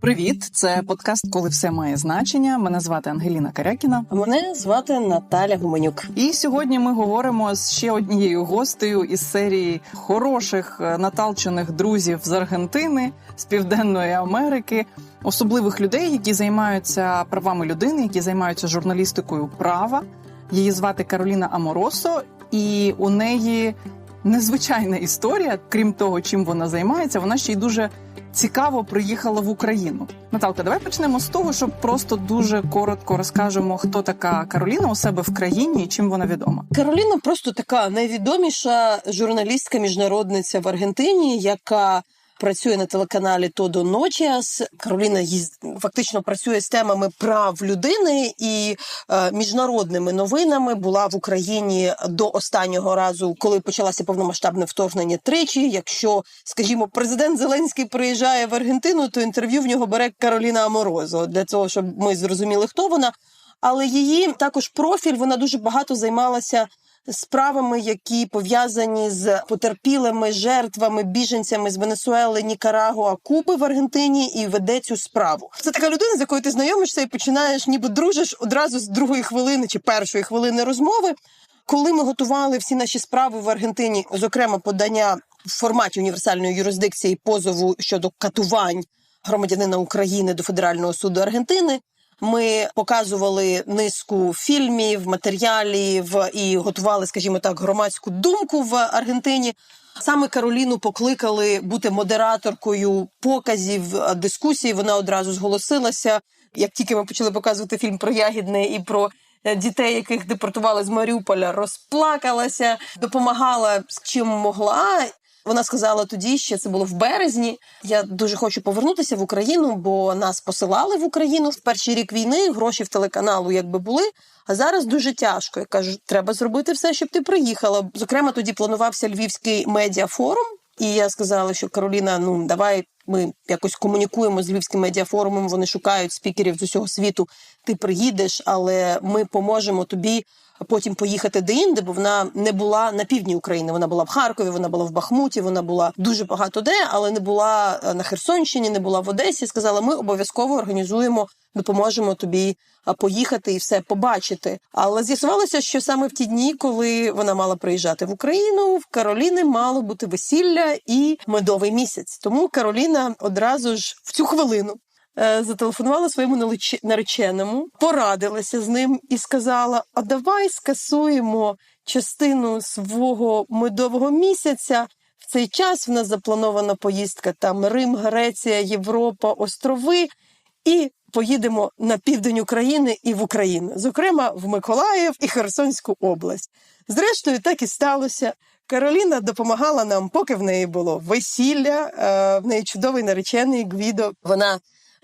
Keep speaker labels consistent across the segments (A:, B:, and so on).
A: Привіт! Це подкаст «Коли все має значення». Мене звати Ангеліна Карякіна.
B: А мене звати Наталя Гуменюк.
A: І сьогодні ми говоримо з ще однією гостею із серії хороших наталчених друзів з Аргентини, з Південної Америки, особливих людей, які займаються правами людини, які займаються журналістикою права. Її звати Кароліна Аморосо, і у неї незвичайна історія. Крім того, чим вона займається, вона ще й дуже цікаво приїхала в Україну. Наталка, давай почнемо з того, щоб просто дуже коротко розкажемо, хто така Кароліна у себе в країні і чим вона відома.
B: Кароліна просто така найвідоміша журналістка-міжнародниця в Аргентині, яка працює на телеканалі «Todo Noticias». Кароліна фактично працює з темами прав людини і міжнародними новинами. Була в Україні до останнього разу, коли почалося повномасштабне вторгнення, тричі. Якщо, скажімо, президент Зеленський приїжджає в Аргентину, то інтерв'ю в нього бере Carolina Amoroso, для того, щоб ми зрозуміли, хто вона. Але її також профіль, вона дуже багато займалася справами, які пов'язані з потерпілими, жертвами, біженцями з Венесуели, Нікарагуа, Куби в Аргентині, і веде цю справу. Це така людина, з якою ти знайомишся і починаєш, ніби дружиш одразу з другої хвилини чи першої хвилини розмови. Коли ми готували всі наші справи в Аргентині, зокрема подання в форматі універсальної юрисдикції позову щодо катувань громадянина України до Федерального суду Аргентини, ми показували низку фільмів, матеріалів і готували, скажімо так, громадську думку в Аргентині. Саме Кароліну покликали бути модераторкою показів, дискусій. Вона одразу зголосилася. Як тільки ми почали показувати фільм про Ягідне і про дітей, яких депортували з Маріуполя, розплакалася, допомагала з чим могла. Вона сказала тоді, що це було в березні: я дуже хочу повернутися в Україну, бо нас посилали в Україну в перший рік війни, гроші в телеканалу якби були, а зараз дуже тяжко. Я кажу, треба зробити все, щоб ти приїхала. Зокрема, тоді планувався Львівський медіафорум, і я сказала, що Кароліна, давай ми якось комунікуємо з Львівським медіафорумом, вони шукають спікерів з усього світу, ти приїдеш, але ми поможемо тобі потім поїхати де-інде, бо вона не була на півдні України. Вона була в Харкові, вона була в Бахмуті, вона була дуже багато де, але не була на Херсонщині, не була в Одесі. Сказала, ми обов'язково організуємо, допоможемо тобі поїхати і все побачити. Але з'ясувалося, що саме в ті дні, коли вона мала приїжджати в Україну, в Кароліни мало бути весілля і медовий місяць. Тому Кароліна одразу ж в цю хвилину зателефонувала своєму нареченому, порадилася з ним і сказала, а давай скасуємо частину свого медового місяця. В цей час в нас запланована поїздка там Рим, Греція, Європа, острови, і поїдемо на південь України і в Україну, зокрема в Миколаїв і Херсонську область. Зрештою, так і сталося. Кароліна допомагала нам, поки в неї було весілля, в неї чудовий наречений Гвідо. Вона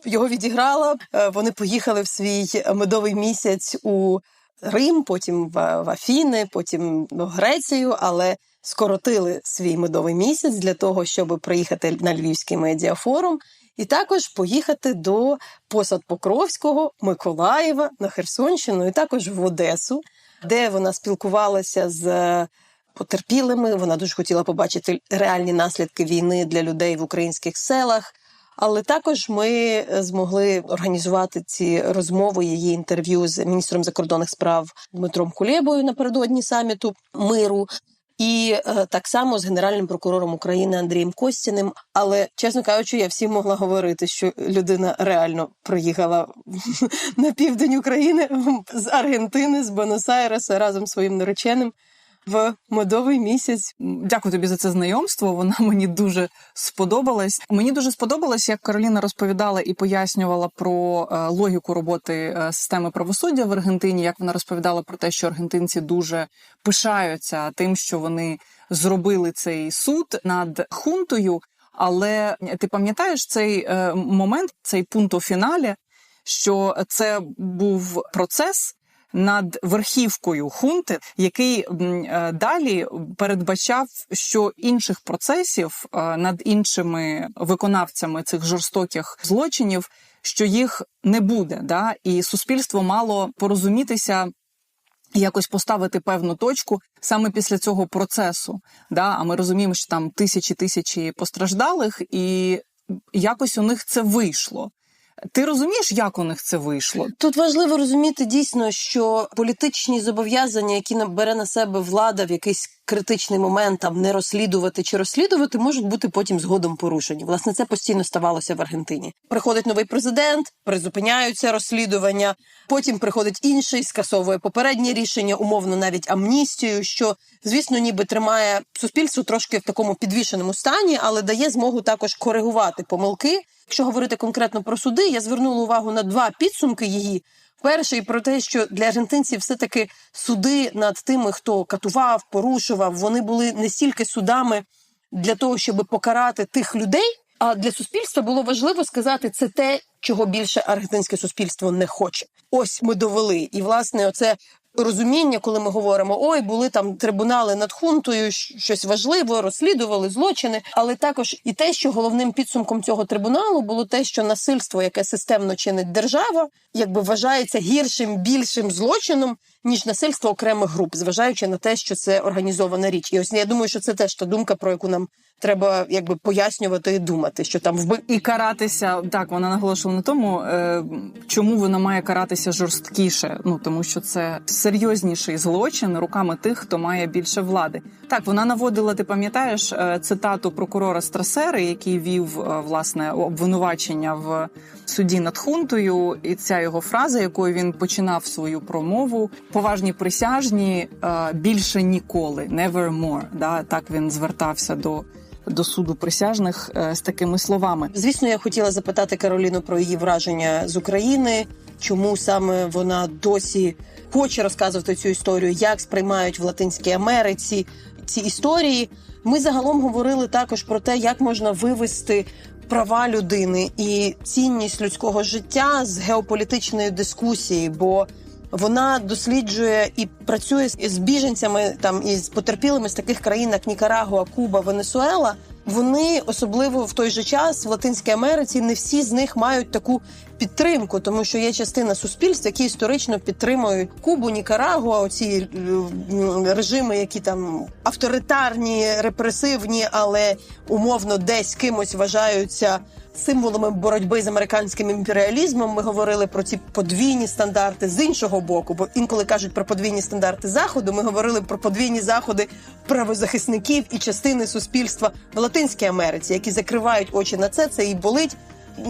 B: його відіграла, вони поїхали в свій медовий місяць у Рим, потім в Афіни, потім в Грецію, але скоротили свій медовий місяць для того, щоб приїхати на Львівський медіафорум і також поїхати до Посад-Покровського, Миколаєва, на Херсонщину і також в Одесу, де вона спілкувалася з потерпілими. Вона дуже хотіла побачити реальні наслідки війни для людей в українських селах. Але також ми змогли організувати ці розмови, її інтерв'ю з міністром закордонних справ Дмитром Кулебою напередодні саміту миру. І так само з генеральним прокурором України Андрієм Костіним. Але, чесно кажучи, я всім могла говорити, що людина реально приїхала на південь України з Аргентини, з Буенос-Айреса разом зі своїм нареченим в медовий місяць.
A: Дякую тобі за це знайомство, воно мені дуже сподобалось. Мені дуже сподобалось, як Кароліна розповідала і пояснювала про логіку роботи системи правосуддя в Аргентині, як вона розповідала про те, що аргентинці дуже пишаються тим, що вони зробили цей суд над хунтою. Але ти пам'ятаєш цей момент, цей пункт у фіналі, що це був процес над верхівкою хунти, який далі передбачав, що інших процесів над іншими виконавцями цих жорстоких злочинів, що їх не буде, да? І суспільство мало порозумітися, якось поставити певну точку саме після цього процесу. Да? А ми розуміємо, що там тисячі постраждалих, і якось у них це вийшло. Ти розумієш, як у них це вийшло?
B: Тут важливо розуміти дійсно, що політичні зобов'язання, які бере на себе влада в якийсь критичний момент, там не розслідувати чи розслідувати, можуть бути потім згодом порушені. Власне, це постійно ставалося в Аргентині. Приходить новий президент, призупиняються розслідування, потім приходить інший, скасовує попереднє рішення, умовно навіть амністію, що, звісно, ніби тримає суспільство трошки в такому підвішеному стані, але дає змогу також коригувати помилки. Якщо говорити конкретно про суди, я звернула увагу на 2 підсумки її. Перший про те, що для аргентинців все-таки суди над тими, хто катував, порушував, вони були не стільки судами для того, щоб покарати тих людей, а для суспільства було важливо сказати, це те, чого більше аргентинське суспільство не хоче. Ось ми довели. І, власне, оце розуміння, коли ми говоримо, ой, були там трибунали над хунтою, щось важливе, розслідували злочини, але також і те, що головним підсумком цього трибуналу було те, що насильство, яке системно чинить держава, якби вважається гіршим, більшим злочином, ніж насильство окремих груп, зважаючи на те, що це організована річ. І ось я думаю, що це теж та думка, про яку нам треба якби пояснювати і думати, що там
A: і каратися. Так, вона наголошувала на тому, чому вона має каратися жорсткіше. Ну тому що це серйозніший злочин руками тих, хто має більше влади. Так, вона наводила, ти пам'ятаєш, цитату прокурора Страсери, який вів власне обвинувачення в суді над хунтою, і ця його фраза, якою він починав свою промову: поважні присяжні, більше ніколи, never more. Да, так він звертався до суду присяжних з такими словами.
B: Звісно, я хотіла запитати Кароліну про її враження з України, чому саме вона досі хоче розказувати цю історію, як сприймають в Латинській Америці ці історії. Ми загалом говорили також про те, як можна вивести права людини і цінність людського життя з геополітичної дискусії, бо вона досліджує і працює з біженцями там і з потерпілими з таких країн, як Нікарагуа, Куба, Венесуела. Вони, особливо в той же час, в Латинській Америці, не всі з них мають таку підтримку, тому що є частина суспільств, які історично підтримують Кубу, Нікарагуа, оці режими, які там авторитарні, репресивні, але умовно десь кимось вважаються символами боротьби з американським імперіалізмом. Ми говорили про ці подвійні стандарти з іншого боку, бо інколи кажуть про подвійні стандарти Заходу, ми говорили про подвійні заходи правозахисників і частини суспільства в Латинській Америці, які закривають очі на це і болить.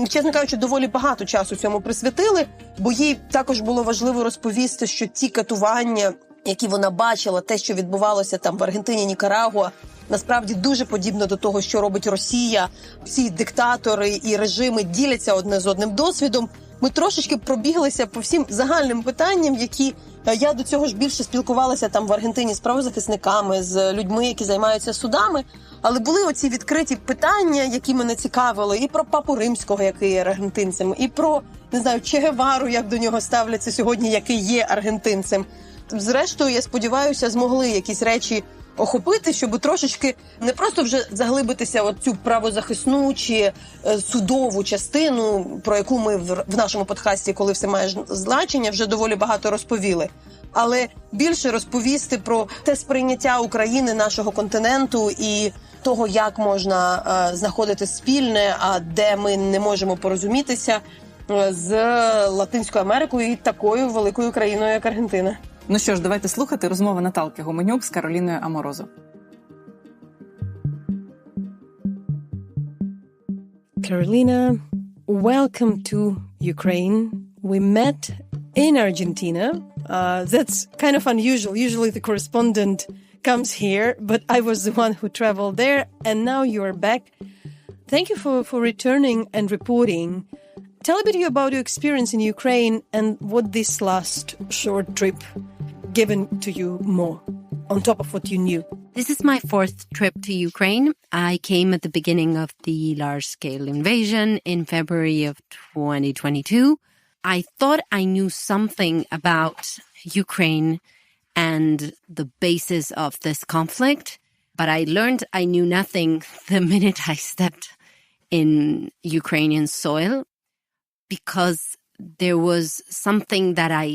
B: Чесно кажучи, доволі багато часу цьому присвятили, бо їй також було важливо розповісти, що ті катування, які вона бачила, те, що відбувалося там в Аргентині, Нікарагуа, насправді дуже подібно до того, що робить Росія. Ці диктатори і режими діляться одне з одним досвідом. Ми трошечки пробіглися по всім загальним питанням, які я до цього ж більше спілкувалася там в Аргентині з правозахисниками, з людьми, які займаються судами. Але були оці відкриті питання, які мене цікавили, і про Папу Римського, який є аргентинцем, і про, не знаю, Че Гевару, як до нього ставляться сьогодні, який є аргентинцем. Зрештою, я сподіваюся, змогли якісь речі охопити, щоб трошечки не просто вже заглибитися в цю правозахисну чи судову частину, про яку ми в нашому подкасті, коли все має значення, вже доволі багато розповіли. Але більше розповісти про те сприйняття України, нашого континенту і того, як можна знаходити спільне, а де ми не можемо порозумітися з Латинською Америкою і такою великою країною, як Аргентина.
A: Ну що ж, давайте слухати розмови Наталки Гуменюк з Кароліною Аморозо.
C: Carolina, welcome to Ukraine. We met in Argentina. That's kind of unusual. Usually the correspondent comes here, but I was the one who traveled there, and now you are back. Thank you for returning and reporting. Tell a bit about your experience in Ukraine and what this last short trip given to you more, on top of what you knew.
D: This is my 4th trip to Ukraine. I came at the beginning of the large-scale invasion in February of 2022. I thought I knew something about Ukraine and the basis of this conflict, but I learned I knew nothing the minute I stepped in Ukrainian soil, because there was something that I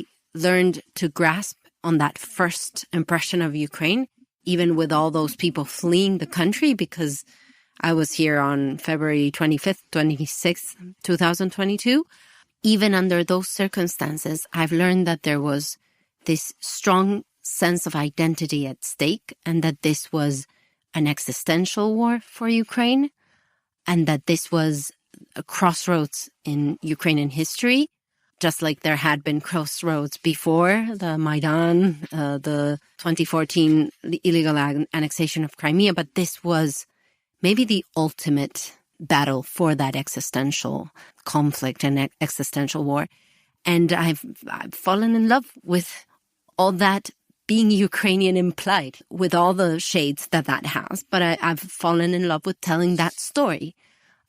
D: learned to grasp on that first impression of Ukraine, even with all those people fleeing the country, because I was here on February 25th, 26th, 2022. Even under those circumstances, I've learned that there was this strong sense of identity at stake and that this was an existential war for Ukraine and that this was a crossroads in Ukrainian history, just like there had been crossroads before the Maidan, the 2014 illegal annexation of Crimea. But this was maybe the ultimate battle for that existential conflict and existential war. And I've fallen in love with all that being Ukrainian implied, with all the shades that has. But I've fallen in love with telling that story,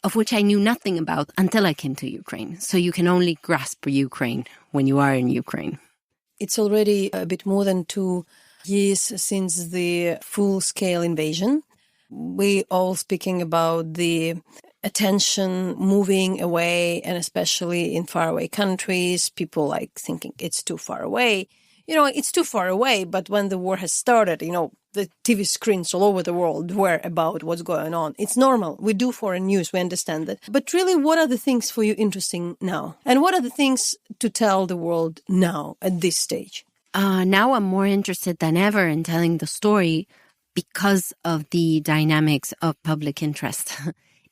D: of which I knew nothing about until I came to Ukraine. So you can only grasp Ukraine when you are in Ukraine.
C: It's already a bit more than 2 years since the full-scale invasion. We all speaking about the attention moving away, and especially in faraway countries, people like thinking it's too far away. It's too far away, but when the war has started, the TV screens all over the world were about what's going on. It's normal. We do foreign news. We understand that. But really, what are the things for you interesting now? And what are the things to tell the world now at this stage?
D: Now I'm more interested than ever in telling the story because of the dynamics of public interest.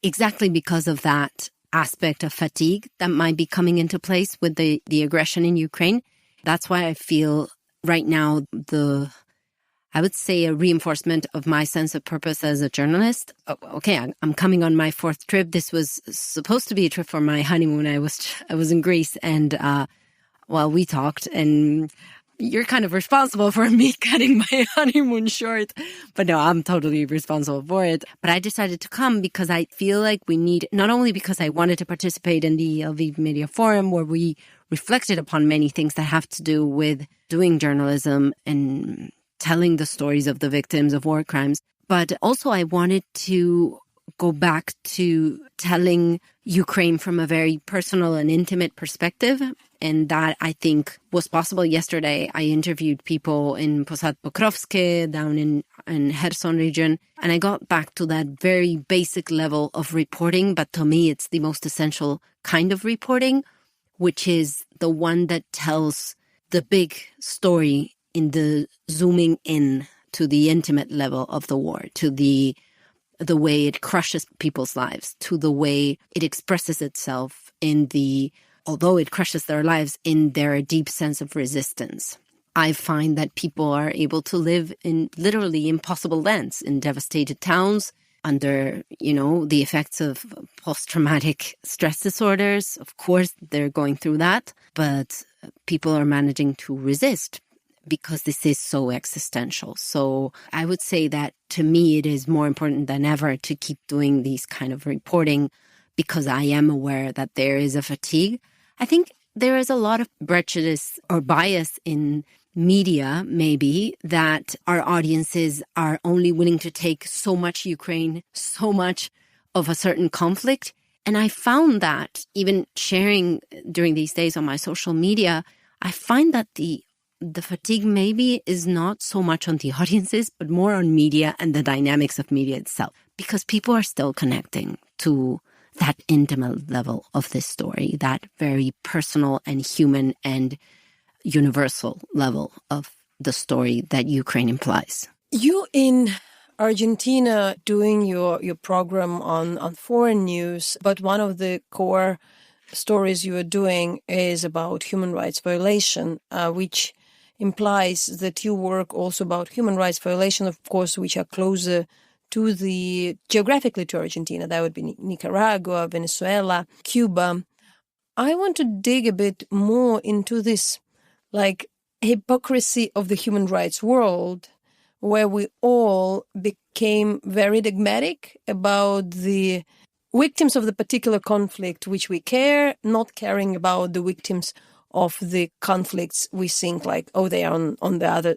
D: Exactly because of that aspect of fatigue that might be coming into place with the aggression in Ukraine. That's why I feel right now I would say a reinforcement of my sense of purpose as a journalist. Okay, I'm coming on my 4th trip. This was supposed to be a trip for my honeymoon. I was in Greece and we talked, and you're kind of responsible for me cutting my honeymoon short. But no, I'm totally responsible for it. But I decided to come because I feel like we need, not only because I wanted to participate in the Lviv Media Forum, where we reflected upon many things that have to do with doing journalism and telling the stories of the victims of war crimes. But also I wanted to go back to telling Ukraine from a very personal and intimate perspective. And that, I think, was possible yesterday. I interviewed people in Posad Pokrovske, down in Kherson region, and I got back to that very basic level of reporting. But to me, it's the most essential kind of reporting, which is the one that tells the big story in the zooming in to the intimate level of the war, to the way it crushes people's lives, to the way it expresses itself although it crushes their lives, in their deep sense of resistance. I find that people are able to live in literally impossible lands, in devastated towns, under, the effects of post-traumatic stress disorders. Of course, they're going through that, but people are managing to resist because this is so existential. So I would say that to me, it is more important than ever to keep doing these kind of reporting, because I am aware that there is a fatigue. I think there is a lot of prejudice or bias in media, maybe, that our audiences are only willing to take so much Ukraine, so much of a certain conflict. And I found that even sharing during these days on my social media, I find that the fatigue maybe is not so much on the audiences, but more on media and the dynamics of media itself, because people are still connecting to that intimate level of this story, that very personal and human and universal level of the story that Ukraine implies.
C: You in Argentina doing your program on foreign news, but one of the core stories you are doing is about human rights violation, which implies that you work also about human rights violation, of course, which are closer to geographically to Argentina. That would be Nicaragua, Venezuela, Cuba. I want to dig a bit more into this, hypocrisy of the human rights world, where we all became very dogmatic about the victims of the particular conflict which we care, not caring about the victims of the conflicts we think they are on the other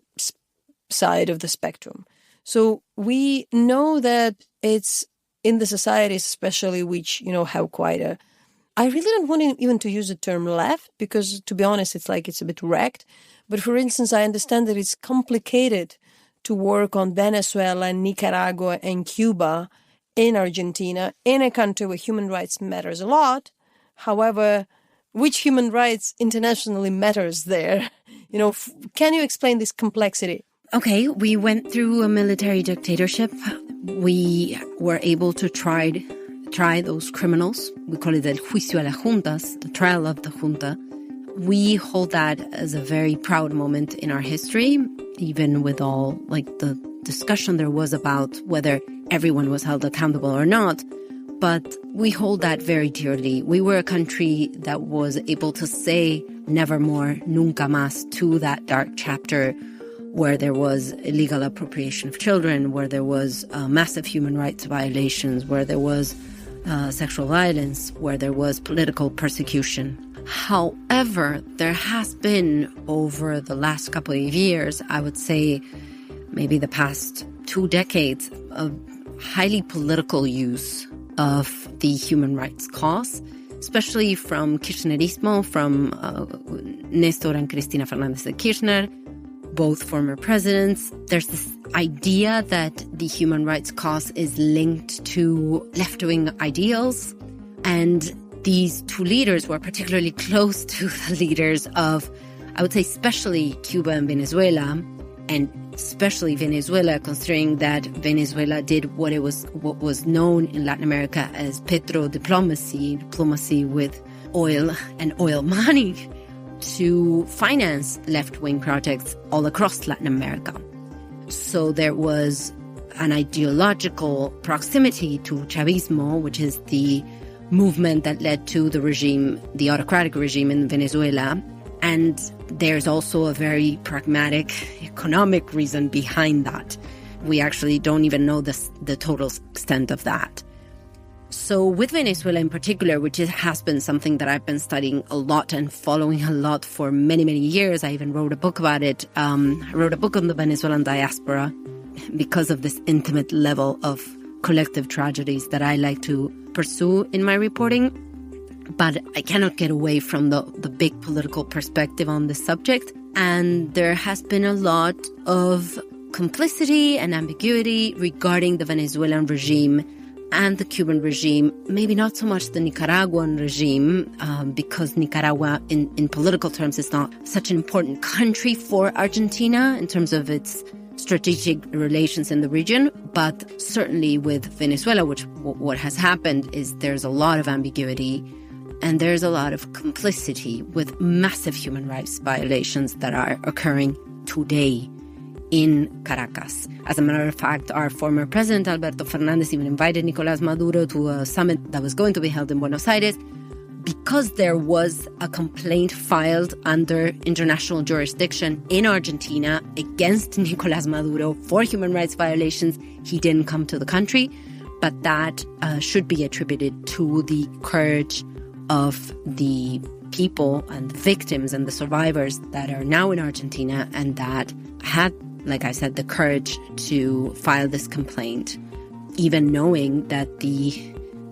C: side of the spectrum. So we know that it's in the societies, especially which, have quite I really don't want even to use the term left, because to be honest, it's a bit wrecked. But for instance, I understand that it's complicated to work on Venezuela, Nicaragua, and Cuba in Argentina, in a country where human rights matters a lot. However, which human rights internationally matters there? Can you explain this complexity?
D: Okay, we went through a military dictatorship. We were able to try those criminals. We call it el juicio a las juntas, the trial of the junta. We hold that as a very proud moment in our history, even with all the discussion there was about whether everyone was held accountable or not. But we hold that very dearly. We were a country that was able to say nevermore, nunca más to that dark chapter where there was illegal appropriation of children, where there was massive human rights violations, where there was sexual violence, where there was political persecution. However, there has been, over the last couple of years, I would say maybe the past 2 decades, of highly political use of the human rights cause, especially from Kirchnerismo, from Néstor and Cristina Fernández de Kirchner, both former presidents. There's this idea that the human rights cause is linked to left-wing ideals. And these two leaders were particularly close to the leaders of, I would say, especially Cuba and Venezuela, and especially Venezuela, considering that Venezuela did what was known in Latin America as diplomacy with oil and oil money, to finance left-wing projects all across Latin America. So there was an ideological proximity to Chavismo, which is the movement that led to the regime, the autocratic regime in Venezuela. And there's also a very pragmatic economic reason behind that. We actually don't even know the total extent of that. So with Venezuela in particular, which has been something that I've been studying a lot and following a lot for many, many years. I even wrote a book about it. I wrote a book on the Venezuelan diaspora because of this intimate level of collective tragedies that I like to pursue in my reporting. But I cannot get away from the big political perspective on this subject. And there has been a lot of complicity and ambiguity regarding the Venezuelan regime and the Cuban regime, maybe not so much the Nicaraguan regime, because Nicaragua, in political terms, is not such an important country for Argentina in terms of its strategic relations in the region. But certainly with Venezuela, what has happened is there's a lot of ambiguity and there's a lot of complicity with massive human rights violations that are occurring today in Caracas. As a matter of fact, our former president, Alberto Fernández, even invited Nicolás Maduro to a summit that was going to be held in Buenos Aires because there was a complaint filed under international jurisdiction in Argentina against Nicolás Maduro for human rights violations. He didn't come to the country, but that should be attributed to the courage of the people and the victims and the survivors that are now in Argentina and that had, like I said, the courage to file this complaint, even knowing that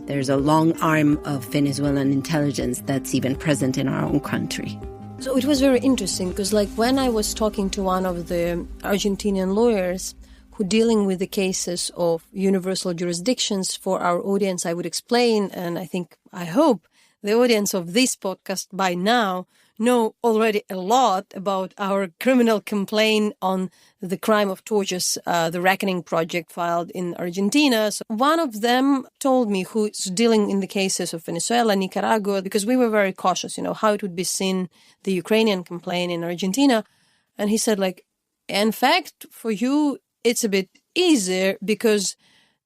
D: there's a long arm of Venezuelan intelligence that's even present in our own country.
C: So it was very interesting because when I was talking to one of the Argentinian lawyers who dealing with the cases of universal jurisdictions for our audience, I would explain, and I hope the audience of this podcast by now know already a lot about our criminal complaint on the crime of tortures, the Reckoning Project filed in Argentina. So one of them told me, who's dealing in the cases of Venezuela, Nicaragua, because we were very cautious, how it would be seen, the Ukrainian complaint in Argentina. And he said, in fact, for you, it's a bit easier because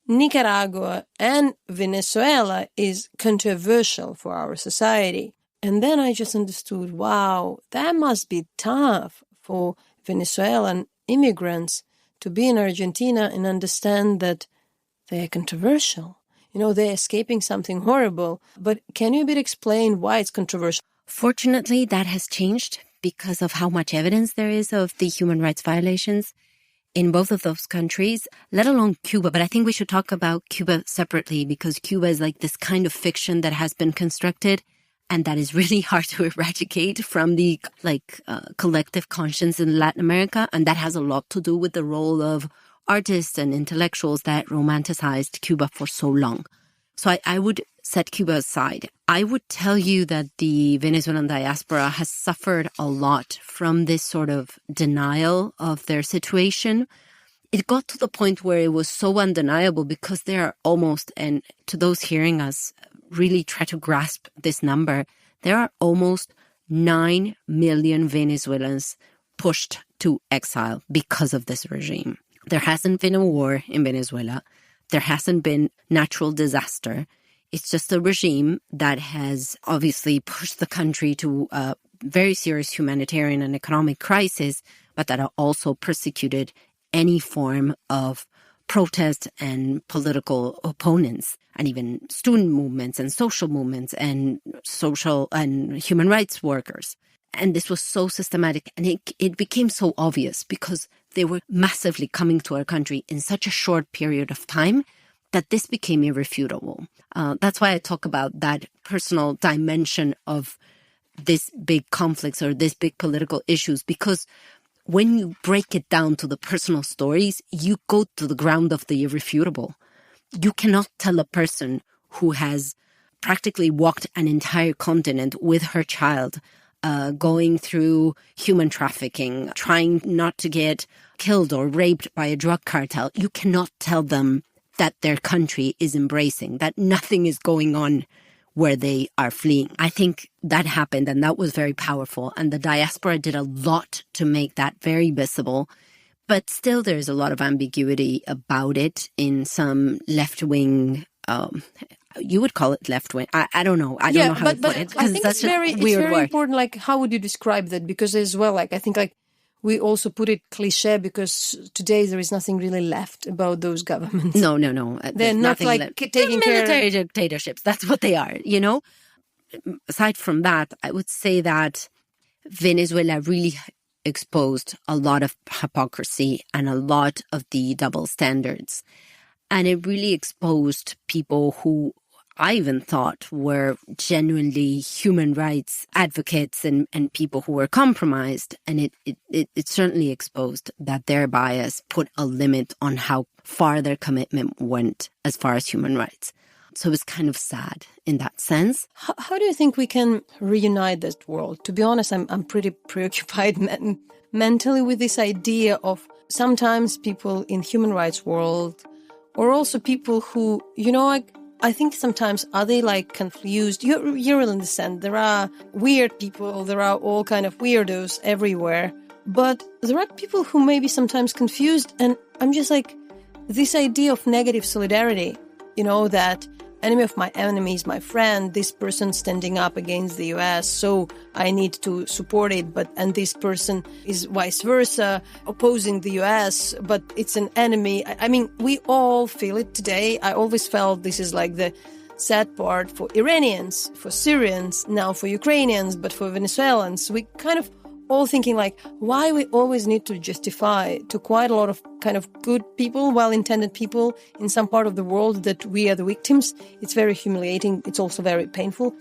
C: Nicaragua and Venezuela is controversial for our society. And then I just understood, wow, that must be tough for Venezuelan immigrants to be in Argentina and understand that they're controversial. They're escaping something horrible. But can you a bit explain why it's controversial?
D: Fortunately, that has changed because of how much evidence there is of the human rights violations in both of those countries, let alone Cuba. But I think we should talk about Cuba separately because Cuba is this kind of fiction that has been constructed and that is really hard to eradicate from the collective conscience in Latin America. And that has a lot to do with the role of artists and intellectuals that romanticized Cuba for so long. So I would set Cuba aside. I would tell you that the Venezuelan diaspora has suffered a lot from this sort of denial of their situation. It got to the point where it was so undeniable because there are almost, and to those hearing us really try to grasp this number, there are almost 9 million Venezuelans pushed to exile because of this regime. There hasn't been a war in Venezuela. There hasn't been natural disaster. It's just a regime that has obviously pushed the country to a very serious humanitarian and economic crisis, but that are also persecuted any form of protest and political opponents, and even student movements and social movements and social and human rights workers. And this was so systematic, and it became so obvious because they were massively coming to our country in such a short period of time that this became irrefutable. That's why I talk about that personal dimension of this big conflicts or this big political issues, because when you break it down to the personal stories, you go to the ground of the irrefutable. You cannot tell a person who has practically walked an entire continent with her child, going through human trafficking, trying not to get killed or raped by a drug cartel. You cannot tell them that their country is embracing, that nothing is going on where they are fleeing. I think that happened, and that was very powerful. And the diaspora did a lot to make that very visible. But still, there's a lot of ambiguity about it in some left-wing, you would call it left-wing. I don't know. I don't know how to put it.
C: I think it's very
D: word.
C: important. Like, how would you describe that? Because as well, like, I think like we also put it cliche because today there is nothing really left about those governments.
D: No.
C: They're not like taking care of
D: military dictatorships. That's what they are, you know? Aside from that, I would say that Venezuela really exposed a lot of hypocrisy and a lot of the double standards. And it really exposed people who I even thought were genuinely human rights advocates and people who were compromised. And it certainly exposed that their bias put a limit on how far their commitment went as far as human rights. So it was kind of sad in that sense.
C: How do you think we can reunite this world? To be honest, I'm pretty preoccupied mentally with this idea of sometimes people in human rights world, or also people who, you know, like, I think sometimes are they like confused? You will understand. There are weird people. There are all kind of weirdos everywhere. But there are people who may be sometimes confused. And I'm just like, this idea of negative solidarity, you know, that enemy of my enemy is my friend, this person standing up against the US, so I need to support it, and this person is vice versa, opposing the US, but it's an enemy. I mean, we all feel it today. I always felt this is like the sad part for Iranians, for Syrians, now for Ukrainians, but for Venezuelans. We kind of all thinking like, why we always need to justify to quite a lot of kind of good people, well-intended people in some part of the world that we are the victims. It's very humiliating. It's also very painful.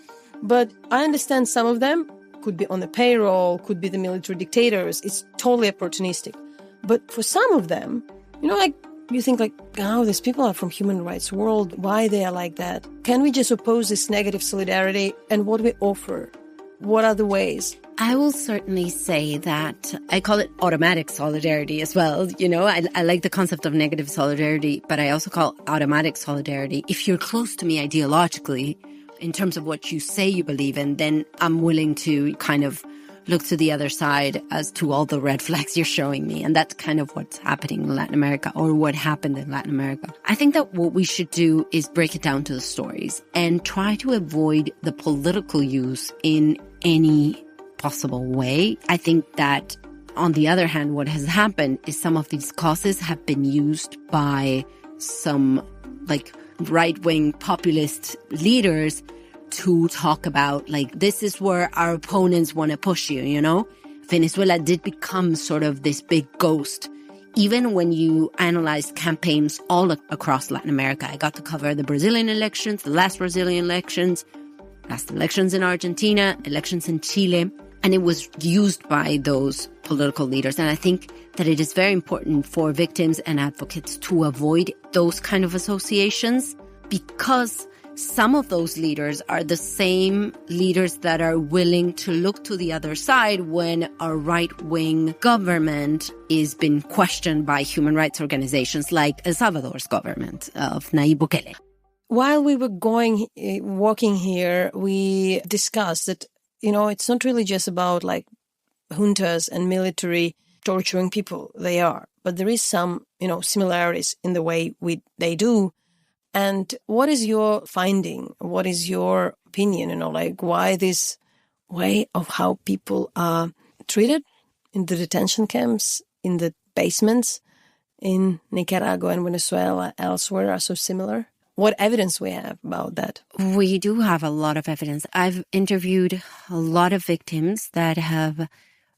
C: But I understand some of them could be on the payroll, could be the military dictators. It's totally opportunistic. But for some of them, you know, like you think like, oh, these people are from human rights world. Why they are like that? Can we just oppose this negative solidarity and what we offer? What are the ways?
D: I will certainly say that I call it automatic solidarity as well. You know, I like the concept of negative solidarity, but I also call automatic solidarity. If you're close to me ideologically, in terms of what you say you believe in, then I'm willing to kind of look to the other side as to all the red flags you're showing me. And that's kind of what's happening in Latin America, or what happened in Latin America. I think that what we should do is break it down to the stories and try to avoid the political use in any possible way. I think that, on the other hand, what has happened is some of these causes have been used by some like right-wing populist leaders to talk about like, this is where our opponents want to push you, you know? Venezuela did become sort of this big ghost. Even when you analyze campaigns all across Latin America, I got to cover the Brazilian elections, the last Brazilian elections, last elections in Argentina, elections in Chile. And it was used by those political leaders. And I think that it is very important for victims and advocates to avoid those kind of associations, because some of those leaders are the same leaders that are willing to look to the other side when a right-wing government is being questioned by human rights organizations like El Salvador's government of Nayib Bukele.
C: While we were walking here, we discussed that, it's not really just about like juntas and military torturing people. They are, but there is some, similarities in the way they do. And what is your finding? What is your opinion? Why this way of how people are treated in the detention camps, in the basements, in Nicaragua and Venezuela, elsewhere are so similar? What evidence we have about that?
D: We do have a lot of evidence. I've interviewed a lot of victims that have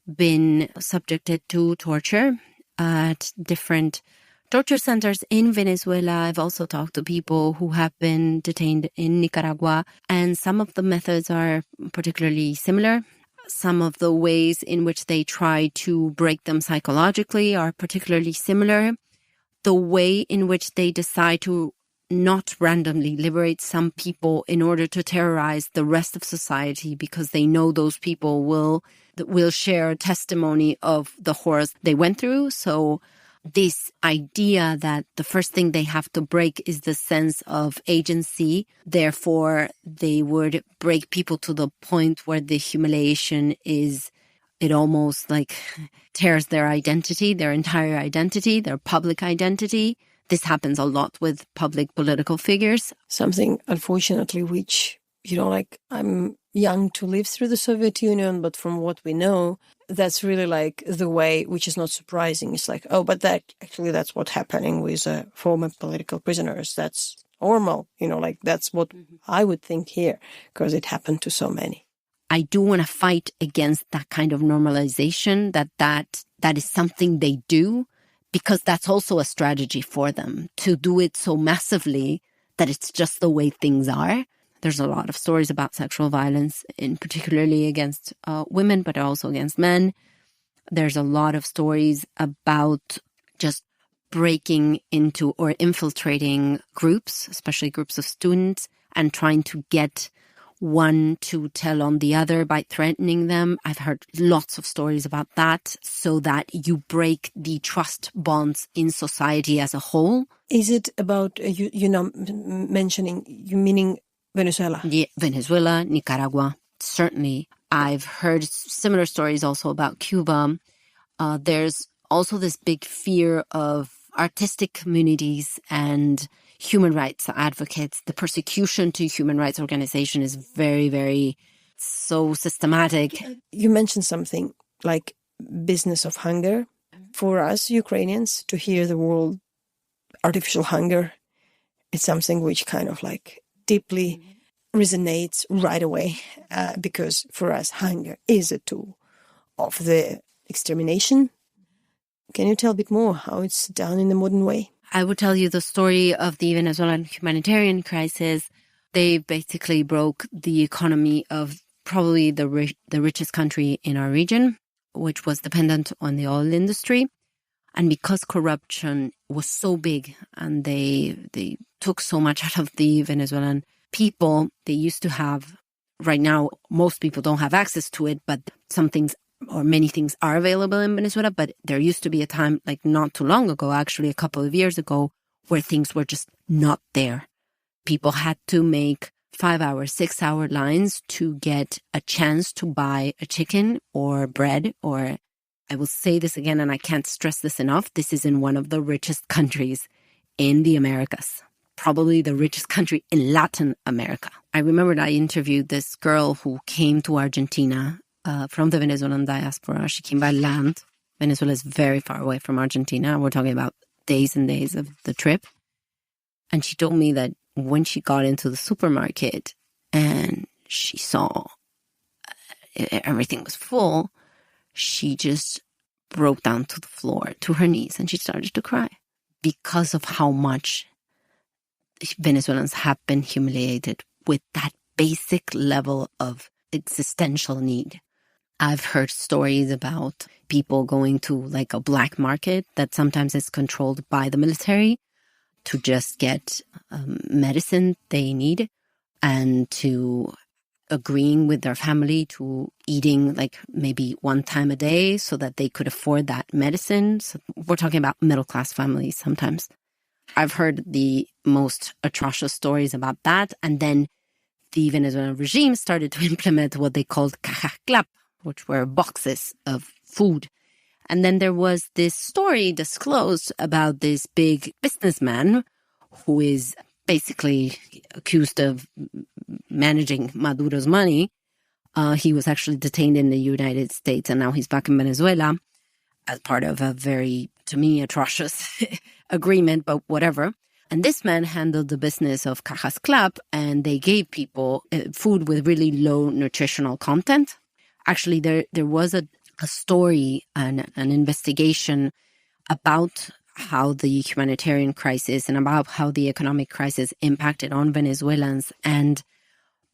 D: been subjected to torture at different torture centers in Venezuela. I've also talked to people who have been detained in Nicaragua, and some of the methods are particularly similar. Some of the ways in which they try to break them psychologically are particularly similar. The way in which they decide to not randomly liberate some people in order to terrorize the rest of society, because they know those people will share testimony of the horrors they went through. So this idea that the first thing they have to break is the sense of agency. Therefore, they would break people to the point where the humiliation it almost like tears their identity, their entire identity, their public identity. This happens a lot with public political figures.
C: Something, unfortunately, which, I'm young to live through the Soviet Union, but from what we know, that's really like the way, which is not surprising. It's like, but that's what's happening with former political prisoners. That's normal, that's what I would think here, because it happened to so many.
D: I do want to fight against that kind of normalization, that is something they do, because that's also a strategy for them to do it so massively that it's just the way things are. There's a lot of stories about sexual violence, in particularly against women, but also against men. There's a lot of stories about just breaking into or infiltrating groups, especially groups of students, and trying to get one to tell on the other by threatening them. I've heard lots of stories about that, so that you break the trust bonds in society as a whole.
C: Is it about, meaning Venezuela?
D: Yeah, Venezuela, Nicaragua, certainly. I've heard similar stories also about Cuba. There's also this big fear of artistic communities and human rights advocates. The persecution to human rights organization is very, very so systematic.
C: You mentioned something like business of hunger. For us Ukrainians to hear the word artificial hunger, it's something which kind of like deeply resonates right away, because for us hunger is a tool of the extermination. Can you tell a bit more how it's done in the modern way?
D: I would tell you the story of the Venezuelan humanitarian crisis. They basically broke the economy of probably the richest country in our region, which was dependent on the oil industry. And because corruption was so big and they took so much out of the Venezuelan people, they used to have, right now, most people don't have access to it, but some things or many things are available in Venezuela. But there used to be a time, like not too long ago, actually a couple of years ago, where things were just not there. People had to make 5-hour, 6-hour lines to get a chance to buy a chicken or bread. Or I will say this again, and I can't stress this enough, this is in one of the richest countries in the Americas, probably the richest country in Latin America. I remembered I interviewed this girl who came to Argentina from the Venezuelan diaspora. She came by land. Venezuela is very far away from Argentina. We're talking about days and days of the trip. And she told me that when she got into the supermarket and she saw everything was full, she just broke down to the floor, to her knees, and she started to cry because of how much Venezuelans have been humiliated with that basic level of existential need. I've heard stories about people going to like a black market that sometimes is controlled by the military to just get medicine they need, and to agreeing with their family to eating like maybe one time a day so that they could afford that medicine. So we're talking about middle-class families sometimes. I've heard the most atrocious stories about that. And then the Venezuelan regime started to implement what they called cajas clap, which were boxes of food. And then there was this story disclosed about this big businessman who is basically accused of managing Maduro's money. He was actually detained in the United States, and now he's back in Venezuela as part of a very, to me, atrocious agreement, but whatever. And this man handled the business of Cajas Club, and they gave people food with really low nutritional content. Actually, there was a story and an investigation about how the humanitarian crisis and about how the economic crisis impacted on Venezuelans. And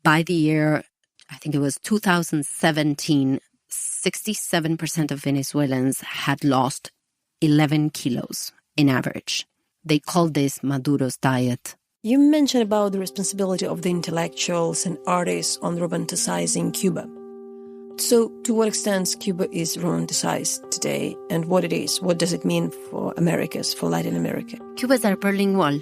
D: by the year, I think it was 2017, 67% of Venezuelans had lost 11 kilos in average. They called this Maduro's diet.
C: You mentioned about the responsibility of the intellectuals and artists on romanticizing Cuba. So to what extent Cuba is romanticized today, and what it is? What does it mean for Americas, for Latin America?
D: Cuba's our Berlin Wall.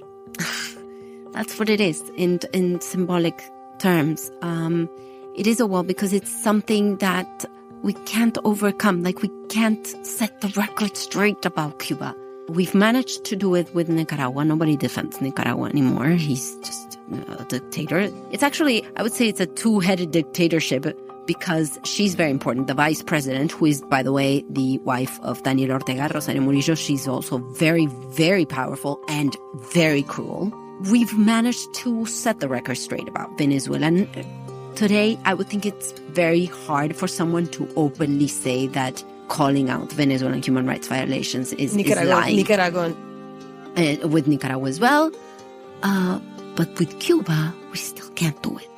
D: That's what it is in symbolic terms. It is a wall because it's something that we can't overcome. Like, we can't set the record straight about Cuba. We've managed to do it with Nicaragua. Nobody defends Nicaragua anymore. He's just a dictator. It's actually, I would say it's a two-headed dictatorship, because she's very important. The vice president, who is, by the way, the wife of Daniel Ortega, Rosario Murillo, she's also very, very powerful and very cruel. We've managed to set the record straight about Venezuela. And today, I would think it's very hard for someone to openly say that calling out Venezuelan human rights violations is lying.
C: Nicaraguan.
D: With Nicaragua as well. But with Cuba, we still can't do it.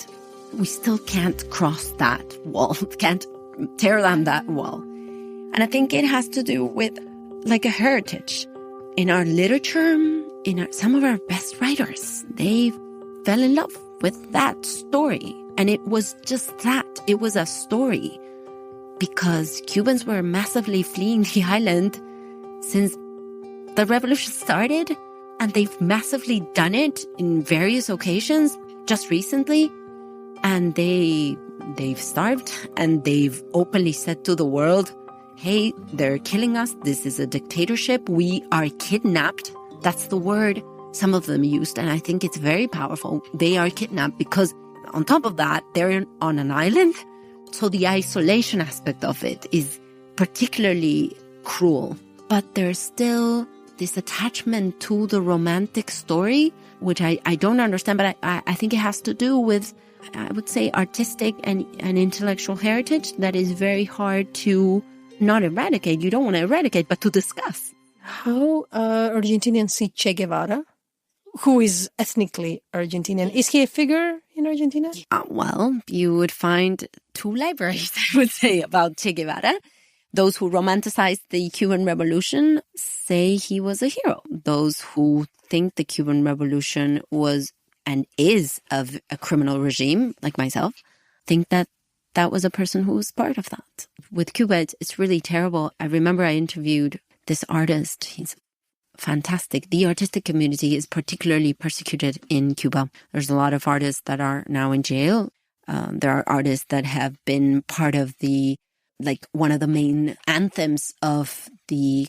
D: We still can't cross that wall, can't tear down that wall. And I think it has to do with like a heritage. In our literature, some of our best writers, they fell in love with that story. And it was just that. It was a story. Because Cubans were massively fleeing the island since the revolution started. And they've massively done it in various occasions just recently. And they've starved, and they've openly said to the world, hey, they're killing us. This is a dictatorship. We are kidnapped. That's the word some of them used. And I think it's very powerful. They are kidnapped because on top of that, they're on an island. So the isolation aspect of it is particularly cruel. But there's still this attachment to the romantic story, which I don't understand, but I think it has to do with, I would say, artistic and intellectual heritage that is very hard to not eradicate. You don't want to eradicate, but to discuss.
C: How Argentinians see Che Guevara, who is ethnically Argentinian? Is he a figure in Argentina?
D: Well, you would find two libraries, I would say, about Che Guevara. Those who romanticize the Cuban Revolution say he was a hero. Those who think the Cuban Revolution was and is of a criminal regime, like myself, think that that was a person who was part of that. With Cuba, it's really terrible. I remember I interviewed this artist. He's fantastic. The artistic community is particularly persecuted in Cuba. There's a lot of artists that are now in jail. There are artists that have been part of one of the main anthems of the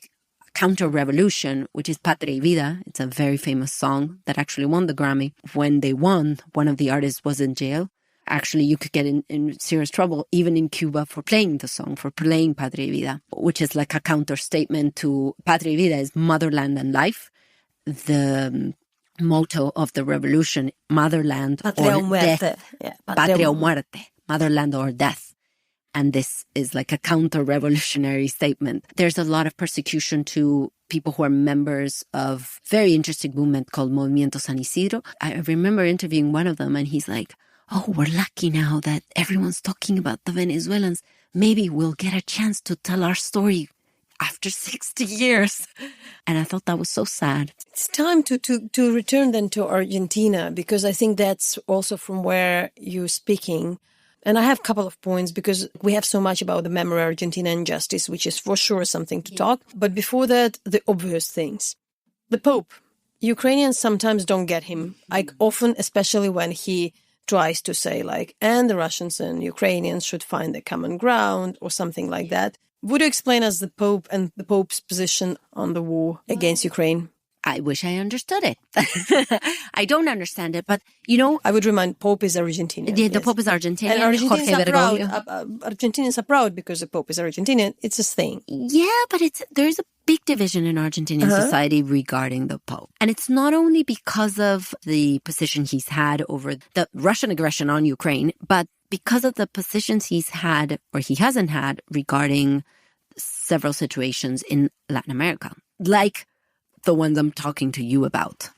D: counter-revolution, which is Patria y Vida. It's a very famous song that actually won the Grammy. When they won, one of the artists was in jail. Actually, you could get in serious trouble, even in Cuba, for playing the song, for playing Patria y Vida, which is like a counter-statement to Patria y Vida is motherland and life. The motto of the revolution, motherland
B: Patria
D: or
B: muerte.
D: death.
B: Yeah,
D: Patria o muerte, motherland or death. And this is like a counter-revolutionary statement. There's a lot of persecution to people who are members of a very interesting movement called Movimiento San Isidro. I remember interviewing one of them, and he's like, oh, we're lucky now that everyone's talking about the Venezuelans. maybe we'll get a chance to tell our story after 60 years. And I thought that was so sad.
C: It's time to return then to Argentina, because I think that's also from where you're speaking. And I have a couple of points, because we have so much about the memory of Argentina and justice, which is for sure something to talk. But before that, the obvious things. The Pope. Ukrainians sometimes don't get him. Like often, especially when he tries to say like, and the Russians and Ukrainians should find a common ground or something like that. Would you explain us the Pope and the Pope's position on the war against Ukraine?
D: I wish I understood it. I don't understand it, but
C: I would remind Pope is Argentinian.
D: Yeah, the Pope is Argentinian.
C: And Argentinians are proud because the Pope is Argentinian. It's a thing.
D: Yeah, but there's a big division in Argentinian society regarding the Pope. And it's not only because of the position he's had over the Russian aggression on Ukraine, but because of the positions he's had or he hasn't had regarding several situations in Latin America. Like the ones I'm talking to you about.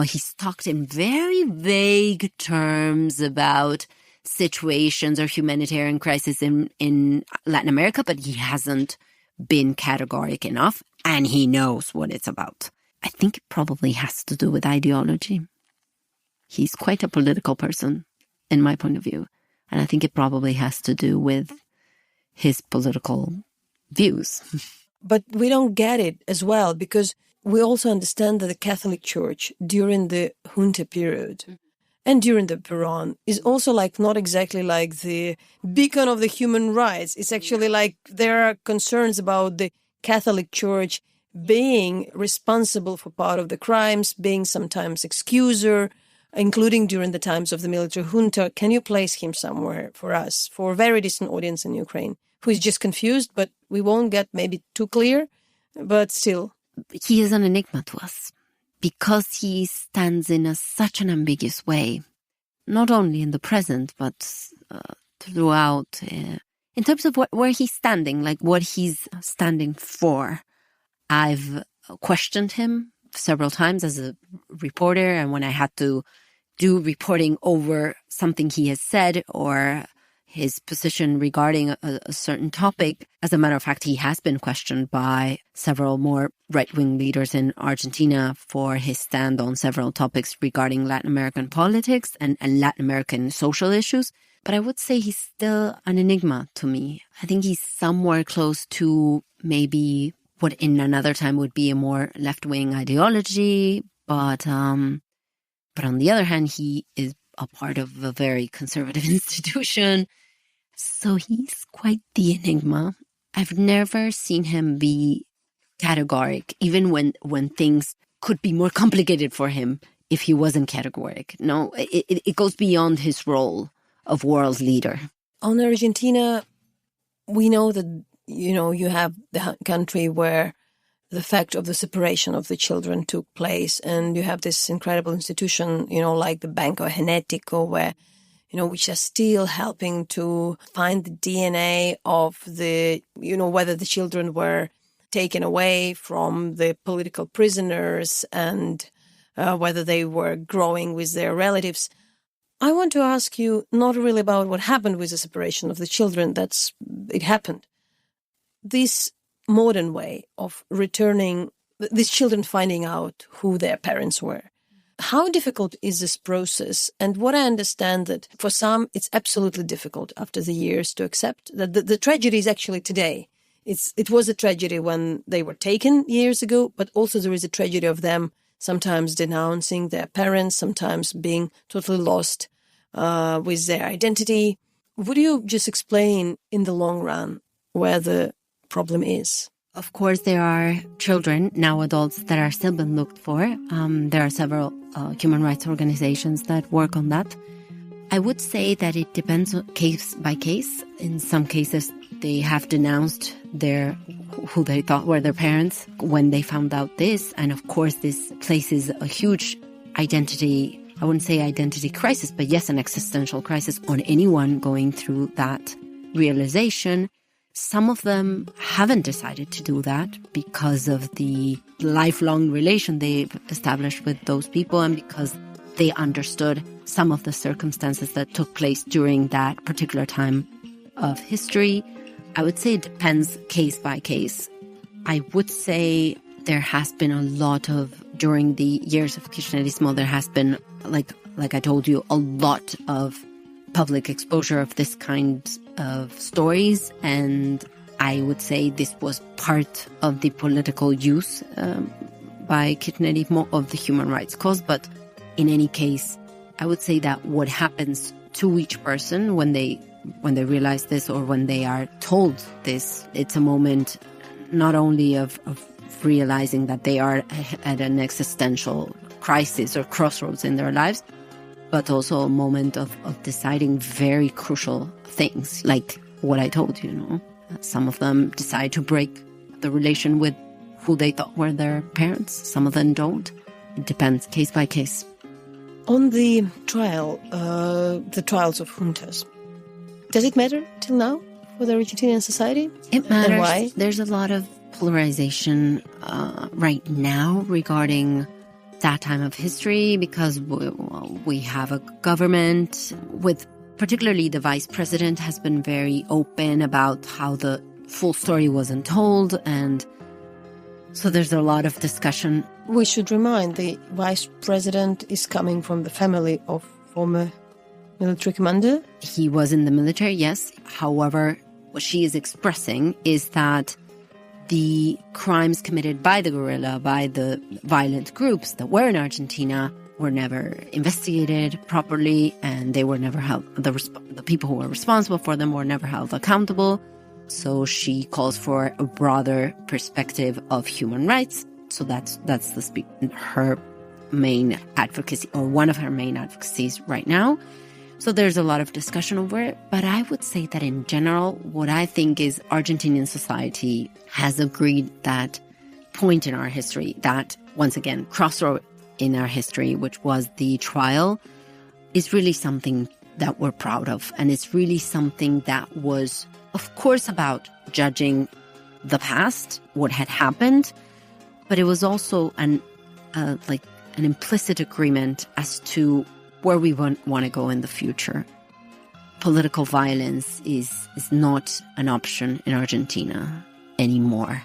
D: He's talked in very vague terms about situations or humanitarian crisis in Latin America, but he hasn't been categoric enough, and he knows what it's about. I think it probably has to do with ideology. He's quite a political person, in my point of view, and I think it probably has to do with his political views.
C: But we don't get it as well, because we also understand that the Catholic Church during the junta period and during the Peron is also like not exactly like the beacon of the human rights. It's actually like there are concerns about the Catholic Church being responsible for part of the crimes, being sometimes excuser, including during the times of the military junta. Can you place him somewhere for us, for a very distant audience in Ukraine, who is just confused, but we won't get maybe too clear, but still.
D: He is an enigma to us because he stands in such an ambiguous way, not only in the present, but throughout, in terms of where he's standing, like what he's standing for. I've questioned him several times as a reporter, and when I had to do reporting over something he has said or his position regarding a certain topic. As a matter of fact, he has been questioned by several more right-wing leaders in Argentina for his stand on several topics regarding Latin American politics and Latin American social issues. But I would say he's still an enigma to me. I think he's somewhere close to maybe what in another time would be a more left-wing ideology. But on the other hand, he is a part of a very conservative institution. So he's quite the enigma. I've never seen him be categoric, even when things could be more complicated for him if he wasn't categoric. No, it goes beyond his role of world leader.
C: On Argentina, we know that, you have the country where the fact of the separation of the children took place, and you have this incredible institution, like the Banco Genético, where, which are still helping to find the DNA of the, whether the children were taken away from the political prisoners and whether they were growing with their relatives. I want to ask you not really about what happened with the separation of the children. It happened. This modern way of returning, these children finding out who their parents were. How difficult is this process? And what I understand that for some, it's absolutely difficult after the years to accept that the tragedy is actually today. It was a tragedy when they were taken years ago, but also there is a tragedy of them sometimes denouncing their parents, sometimes being totally lost with their identity. Would you just explain in the long run where the problem is?
D: Of course, there are children, now adults, that are still being looked for. There are several human rights organizations that work on that. I would say that it depends case by case. In some cases, they have denounced who they thought were their parents when they found out this. And of course, this places a huge identity, I wouldn't say identity crisis, but yes, an existential crisis on anyone going through that realization. Some of them haven't decided to do that because of the lifelong relation they've established with those people and because they understood some of the circumstances that took place during that particular time of history. I would say it depends case by case. I would say there has been a lot of, during the years of kirchnerismo, there has been, like I told you, a lot of public exposure of this kind of stories. And I would say this was part of the political use by kirchnerismo of the human rights cause. But in any case, I would say that what happens to each person when they realize this or when they are told this, it's a moment not only of realizing that they are at an existential crisis or crossroads in their lives, but also a moment of deciding very crucial things, like what I told you, Some of them decide to break the relation with who they thought were their parents. Some of them don't. It depends, case by case.
C: On the trials of juntas, does it matter till now for the Argentinian society?
D: It matters.
C: And why?
D: There's a lot of polarization right now regarding that time of history because we have a government with, particularly the vice president has been very open about how the full story wasn't told, and so there's a lot of discussion.
C: We should remind the vice president is coming from the family of former military commander.
D: He was in the military, yes. However, what she is expressing is that the crimes committed by the guerrilla, by the violent groups that were in Argentina, were never investigated properly, and they were never held. The people who were responsible for them were never held accountable. So she calls for a broader perspective of human rights. So that's her main advocacy, or one of her main advocacies right now. So there's a lot of discussion over it. But I would say that in general, what I think is Argentinian society has agreed that point in our history, that once again, crossroad in our history, which was the trial, is really something that we're proud of. And it's really something that was, of course, about judging the past, what had happened, but it was also an implicit agreement as to where we want to go in the future. Political violence is not an option in Argentina anymore.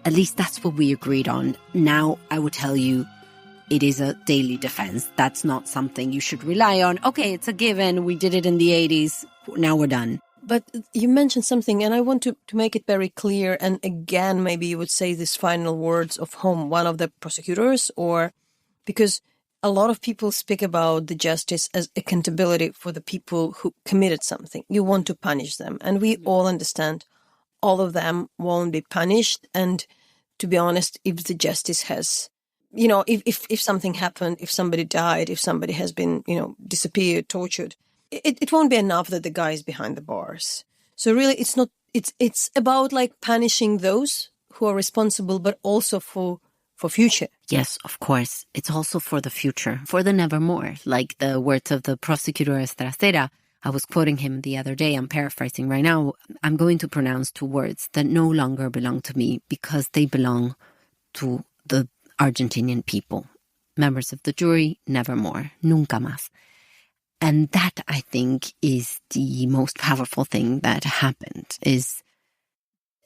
D: At least that's what we agreed on. Now, I would tell you, it is a daily defense. That's not something you should rely on. Okay, it's a given. We did it in the 80s. Now we're done.
C: But you mentioned something, and I want to make it very clear. And again, maybe you would say these final words of whom? One of the prosecutors, or because a lot of people speak about the justice as accountability for the people who committed something. You want to punish them. And we all understand all of them won't be punished. And to be honest, if the justice has, if something happened, if somebody died, if somebody has been, disappeared, tortured, it won't be enough that the guy is behind the bars. So really, it's about like punishing those who are responsible, but also for future.
D: Yes, of course. It's also for the future, for the nevermore. Like the words of the prosecutor Estracera, I was quoting him the other day, I'm paraphrasing right now. I'm going to pronounce two words that no longer belong to me because they belong to the Argentinian people. Members of the jury, nevermore, nunca más. And that, I think, is the most powerful thing that happened, is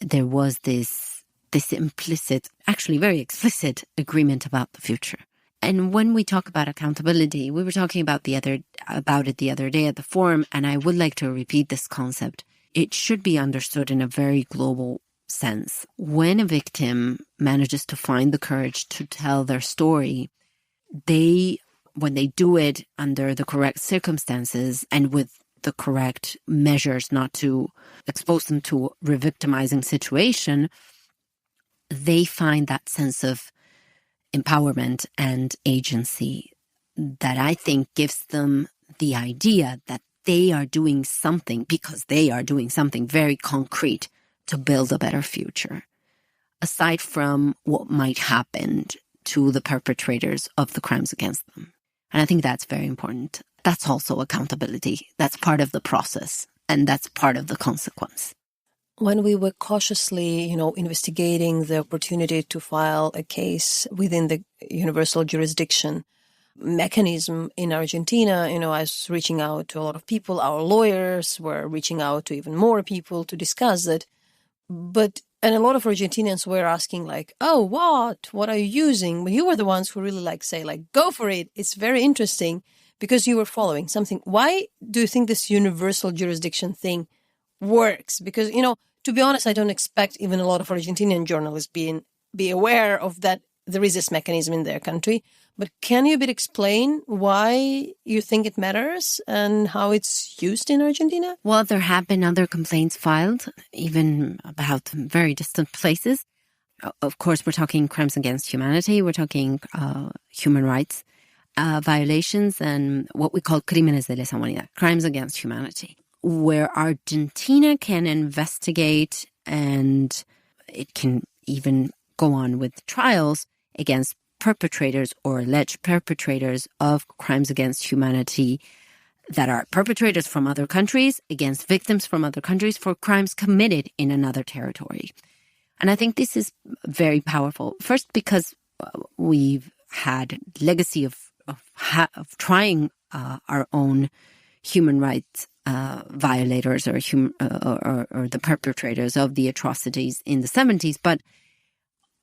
D: there was this implicit, actually very explicit agreement about the future. And when we talk about accountability, we were talking about it the other day at the forum, and I would like to repeat this concept. It should be understood in a very global sense. When a victim manages to find the courage to tell their story, when they do it under the correct circumstances and with the correct measures not to expose them to a re-victimizing situation, they find that sense of empowerment and agency that I think gives them the idea that they are doing something, because they are doing something very concrete to build a better future, aside from what might happen to the perpetrators of the crimes against them. And I think that's very important. That's also accountability. That's part of the process, and that's part of the consequence.
C: When we were cautiously, investigating the opportunity to file a case within the universal jurisdiction, mechanism in Argentina. You know, I was reaching out to a lot of people. Our lawyers were reaching out to even more people to discuss it. And a lot of Argentinians were asking like, oh, what are you using? But you were the ones who really say, go for it. It's very interesting because you were following something. Why do you think this universal jurisdiction thing works? Because, to be honest, I don't expect even a lot of Argentinian journalists be aware of that there is this mechanism in their country. But can you a bit explain why you think it matters and how it's used in Argentina?
D: Well, there have been other complaints filed, even about very distant places. Of course, we're talking crimes against humanity. We're talking human rights violations and what we call crímenes de lesa humanidad, crimes against humanity, where Argentina can investigate and it can even go on with trials against perpetrators or alleged perpetrators of crimes against humanity that are perpetrators from other countries against victims from other countries for crimes committed in another territory. And I think this is very powerful. First, because we've had legacy of trying our own human rights violators or the perpetrators of the atrocities in the 70s, but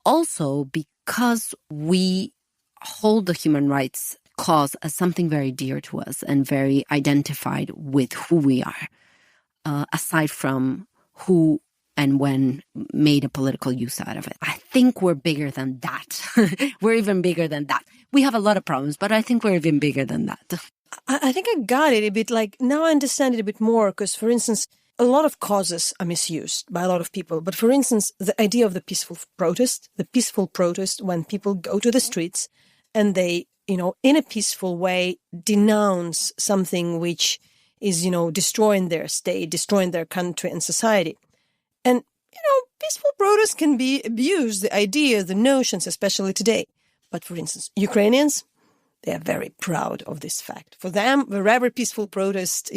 D: also because we hold the human rights cause as something very dear to us and very identified with who we are, aside from who and when made a political use out of it. I think we're bigger than that. We're even bigger than that. We have a lot of problems, but I think we're even bigger than that.
C: I think I got it a bit now I understand it a bit more because, for instance, a lot of causes are misused by a lot of people. But for instance, the idea of the peaceful protest when people go to the streets and they, in a peaceful way, denounce something which is, destroying their state, destroying their country and society. And, peaceful protests can be abused, the ideas, the notions, especially today. But for instance, Ukrainians, they are very proud of this fact. For them, wherever peaceful protest,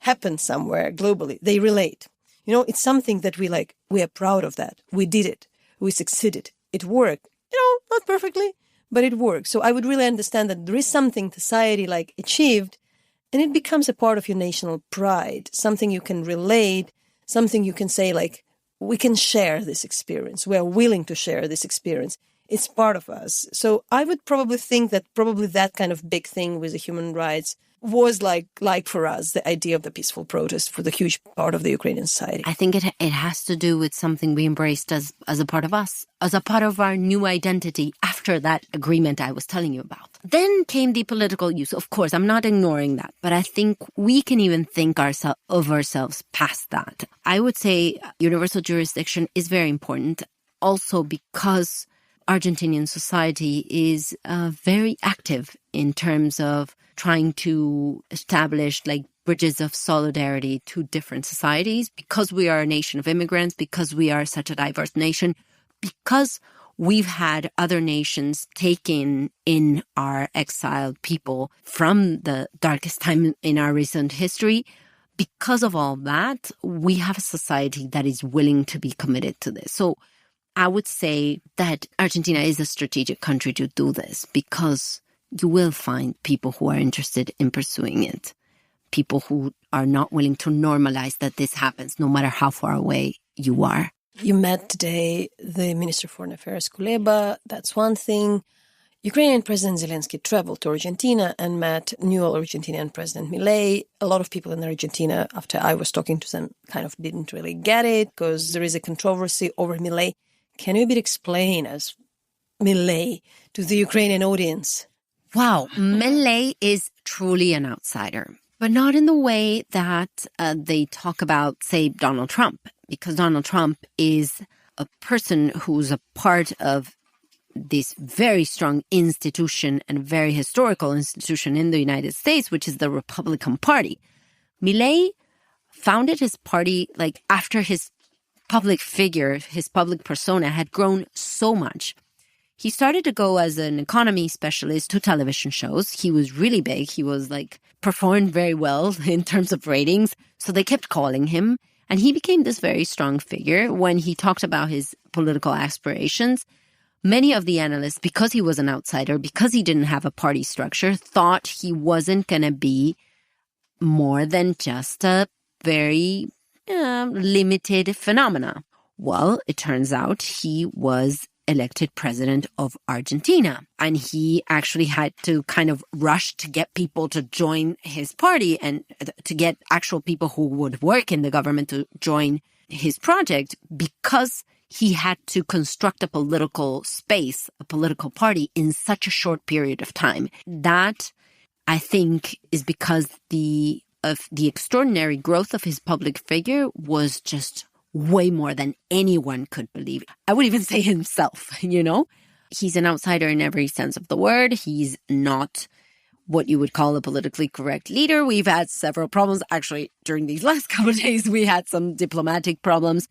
C: happen somewhere globally, they relate. It's something that we are proud of that. We did it. We succeeded. It worked. Not perfectly, but it worked. So I would really understand that there is something society achieved, and it becomes a part of your national pride, something you can relate, something you can say we can share this experience. We are willing to share this experience. It's part of us. So I would probably think that that kind of big thing with the human rights was like for us, the idea of the peaceful protest for the huge part of the Ukrainian society.
D: I think it has to do with something we embraced as a part of us, as a part of our new identity after that agreement I was telling you about. Then came the political use. Of course, I'm not ignoring that, but I think we can even think of ourselves past that. I would say universal jurisdiction is very important also because Argentinian society is very active in terms of trying to establish bridges of solidarity to different societies because we are a nation of immigrants, because we are such a diverse nation, because we've had other nations take in our exiled people from the darkest time in our recent history. Because of all that, we have a society that is willing to be committed to this. So I would say that Argentina is a strategic country to do this because you will find people who are interested in pursuing it, people who are not willing to normalize that this happens no matter how far away you are.
C: You met today the Minister of Foreign Affairs, Kuleba. That's one thing. Ukrainian President Zelensky traveled to Argentina and met new Argentinian President Milei. A lot of people in Argentina, after I was talking to them, kind of didn't really get it because there is a controversy over Milei. Can you explain as Milei to the Ukrainian audience?
D: Wow, Milei is truly an outsider, but not in the way that they talk about, say, Donald Trump, because Donald Trump is a person who's a part of this very strong institution and very historical institution in the United States, which is the Republican Party. Milei founded his party after his public figure, his public persona had grown so much. He started to go as an economy specialist to television shows. He was really big. He was performed very well in terms of ratings. So they kept calling him. And he became this very strong figure when he talked about his political aspirations. Many of the analysts, because he was an outsider, because he didn't have a party structure, thought he wasn't going to be more than just a very limited phenomena. Well, it turns out he was elected president of Argentina, and he actually had to kind of rush to get people to join his party and to get actual people who would work in the government to join his project, because he had to construct a political space, a political party in such a short period of time. That, I think, is because of the extraordinary growth of his public figure was just way more than anyone could believe. I would even say himself, He's an outsider in every sense of the word. He's not what you would call a politically correct leader. We've had several problems. Actually, during these last couple of days, we had some diplomatic problems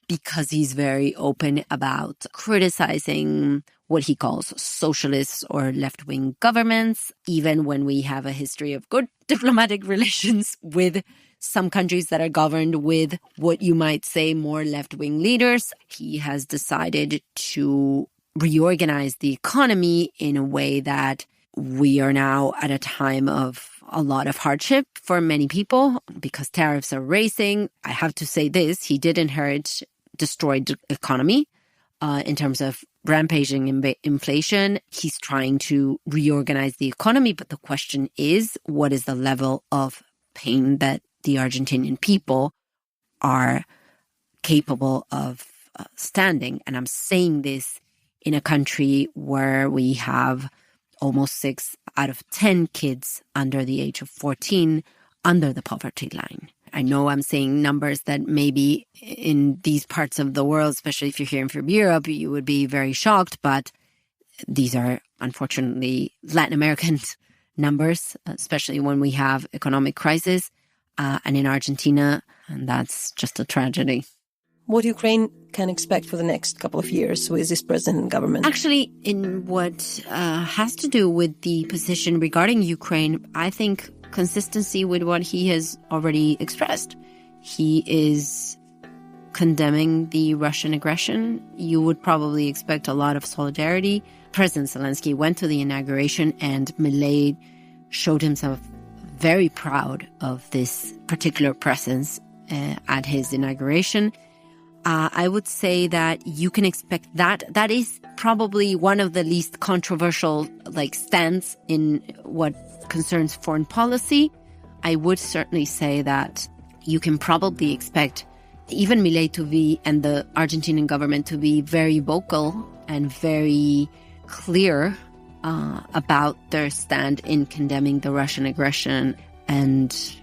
D: because he's very open about criticizing what he calls socialist or left-wing governments, even when we have a history of good diplomatic relations with some countries that are governed with what you might say more left-wing leaders. He has decided to reorganize the economy in a way that we are now at a time of a lot of hardship for many people because tariffs are rising. I have to say this, he did inherit destroyed economy in terms of rampaging inflation. He's trying to reorganize the economy, but the question is, what is the level of pain that the Argentinian people are capable of standing? And I'm saying this in a country where we have almost 6 out of 10 kids under the age of 14 under the poverty line. I know I'm saying numbers that maybe in these parts of the world, especially if you're hearing from Europe, you would be very shocked, but these are unfortunately Latin American numbers, especially when we have economic crisis. And in Argentina, and that's just a tragedy.
C: What Ukraine can expect for the next couple of years with this president and government?
D: Actually, in what has to do with the position regarding Ukraine, I think consistency with what he has already expressed. He is condemning the Russian aggression. You would probably expect a lot of solidarity. President Zelensky went to the inauguration, and Milei showed himself very proud of this particular presence at his inauguration. I would say that you can expect that. That is probably one of the least controversial stands in what concerns foreign policy. I would certainly say that you can probably expect even Milei to be, and the Argentinian government to be, very vocal and very clear about their stand in condemning the Russian aggression and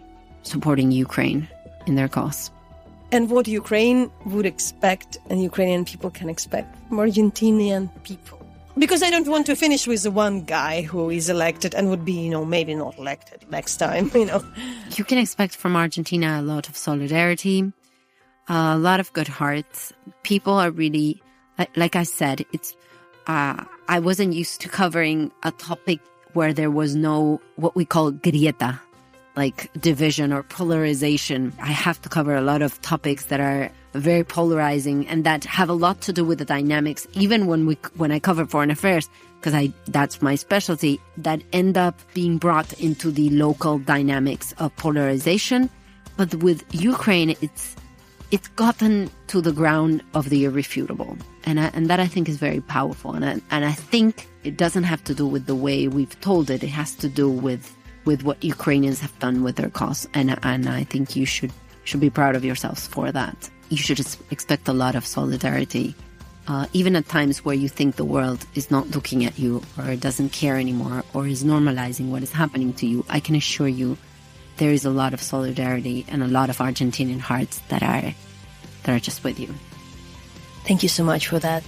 D: supporting Ukraine in their cause.
C: And what Ukraine would expect and Ukrainian people can expect from Argentinian people. Because I don't want to finish with the one guy who is elected and would be, maybe not elected next time,
D: You can expect from Argentina a lot of solidarity, a lot of good hearts. People are really, like I said, I wasn't used to covering a topic where there was no, what we call grieta, like division or polarization. I have to cover a lot of topics that are very polarizing and that have a lot to do with the dynamics, even when I cover foreign affairs, because that's my specialty, that end up being brought into the local dynamics of polarization. But with Ukraine, it's gotten to the ground of the irrefutable. And that I think is very powerful. And I think it doesn't have to do with the way we've told it. It has to do with what Ukrainians have done with their cause. And I think you should be proud of yourselves for that. You should expect a lot of solidarity, even at times where you think the world is not looking at you or doesn't care anymore or is normalizing what is happening to you. I can assure you there is a lot of solidarity and a lot of Argentinian hearts that are just with you.
C: Thank you so much for that.